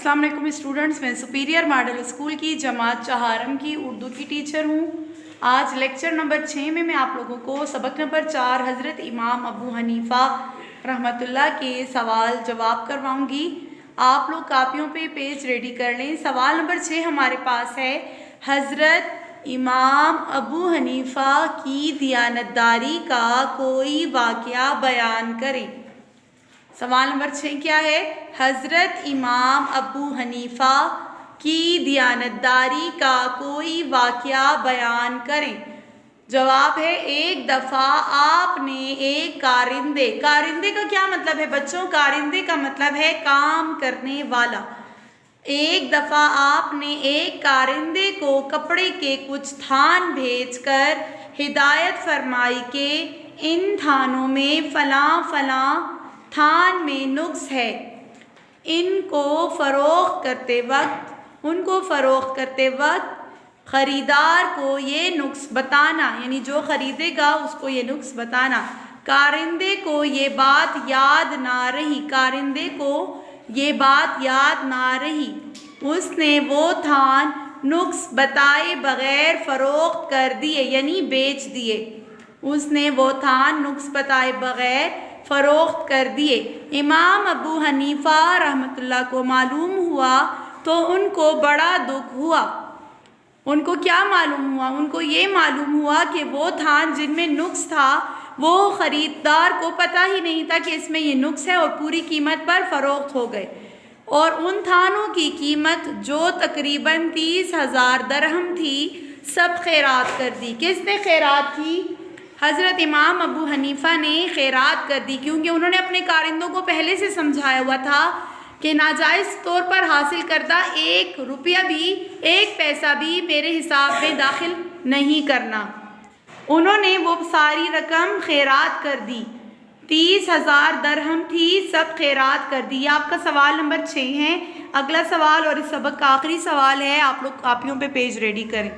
अस्सलाम वालेकुम स्टूडेंट्स, मैं सुपीरियर मॉडल स्कूल की जमात चहारम की उर्दू की टीचर हूँ। आज लेक्चर नंबर 6 में मैं आप लोगों को सबक नंबर 4 हज़रत इमाम अबू हनीफ़ा रहमतुल्लाह के सवाल जवाब करवाऊँगी। आप लोग कापियों पे पेज रेडी कर लें। सवाल नंबर 6 हमारे पास है, हज़रत इमाम अबू हनीफ़ा की दियानतदारी का कोई वाक़या बयान करें। सवाल नंबर 6 क्या है? हज़रत इमाम अबू हनीफ़ा की दियानतदारी का कोई वाक़या बयान करें। जवाब है, एक दफ़ा आपने एक कारिंदे का क्या मतलब है बच्चों? कारिंदे का मतलब है काम करने वाला। एक दफ़ा आपने एक कारिंदे को कपड़े के कुछ थान भेजकर हिदायत फरमाई कि इन थानों में फ़लाँ फ़लाँ थान में नुक्स है, उनको फ़रोख्त करते वक्त ख़रीदार को ये नुक्स बताना, यानी जो ख़रीदेगा उसको ये नुक्स बताना। कारिंदे को ये बात याद ना रही, उसने वो थान नुक्स बताए बग़ैर फ़रोख्त कर दिए, यानी बेच दिए। उसने वो थान नुक्स बताए बग़ैर फ़रोख्त कर दिए। इमाम अबू हनीफ़ा रहमतुल्लाह को मालूम हुआ तो उनको बड़ा दुख हुआ। उनको क्या मालूम हुआ? उनको ये मालूम हुआ कि वो थान जिनमें नुक्स था वो ख़रीदार को पता ही नहीं था कि इसमें ये नुक्स है, और पूरी कीमत पर फ़रोख्त हो गए। और उन थानों की कीमत जो तकरीबन 30,000 दरहम थी, सब खैरात कर दी। किसने खैरात की? हज़रत इमाम अबू हनीफ़ा ने खैरात कर दी, क्योंकि उन्होंने अपने कारिंदों को पहले से समझाया हुआ था कि नाजायज़ तौर पर हासिल करदा 1 रुपया भी, 1 पैसा भी मेरे हिसाब में दाखिल नहीं करना। उन्होंने वो सारी रकम खैरात कर दी। 30,000 दरहम थी, सब खैरात कर दी। आपका सवाल नंबर 6 है। अगला सवाल और इस सबक का आखिरी सवाल है, आप लोग कापियों पे पेज रेडी करें।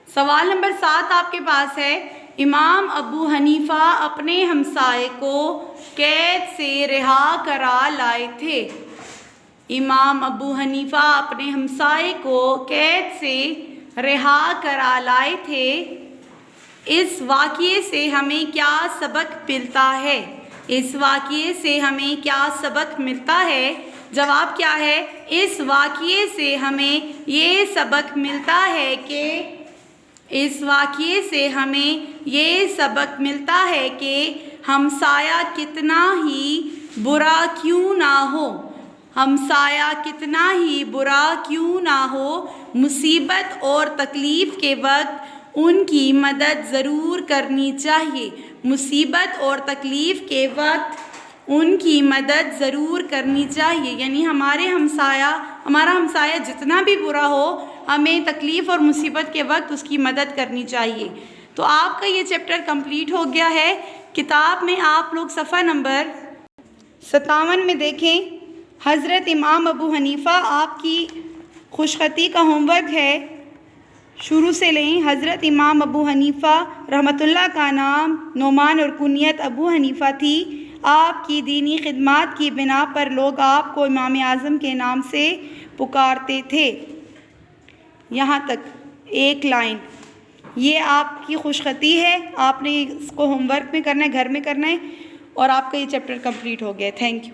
सवाल नंबर 7 आपके पास है, इमाम अबू हनीफ़ा अपने हमसाये को कैद से रिहा करा लाए थे। इमाम अबू हनीफ़ा अपने हमसाये को कैद से रिहा करा लाए थे। इस वाक़ये से हमें क्या सबक मिलता है? इस वाक़ये से हमें क्या सबक मिलता है? जवाब क्या है? इस वाक़ये से हमें ये सबक मिलता है कि हमसाया कितना ही बुरा क्यों ना हो, मुसीबत और तकलीफ़ के वक्त उनकी मदद ज़रूर करनी चाहिए। यानी हमारा हमसाया जितना भी बुरा हो, हमें तकलीफ़ और मुसीबत के वक्त उसकी मदद करनी चाहिए। तो आपका ये चैप्टर कंप्लीट हो गया है। किताब में आप लोग सफ़ा नंबर 57 में देखें, हज़रत इमाम अबू हनीफ़ा आपकी खुशख़ती का होमवर्क है, शुरू से लें। हज़रत इमाम अबू हनीफ़ा रहमतुल्लाह का नाम नोमान और कुनियत अबू हनीफ़ा थी। आपकी दीनी खिदमात की बिना पर लोग आपको इमाम आज़म के नाम से पुकारते थे। यहाँ तक एक लाइन, ये आपकी खुशख़ती है, आपने इसको होमवर्क में करना है, घर में करना है, और आपका ये चैप्टर कंप्लीट हो गया। Thank you.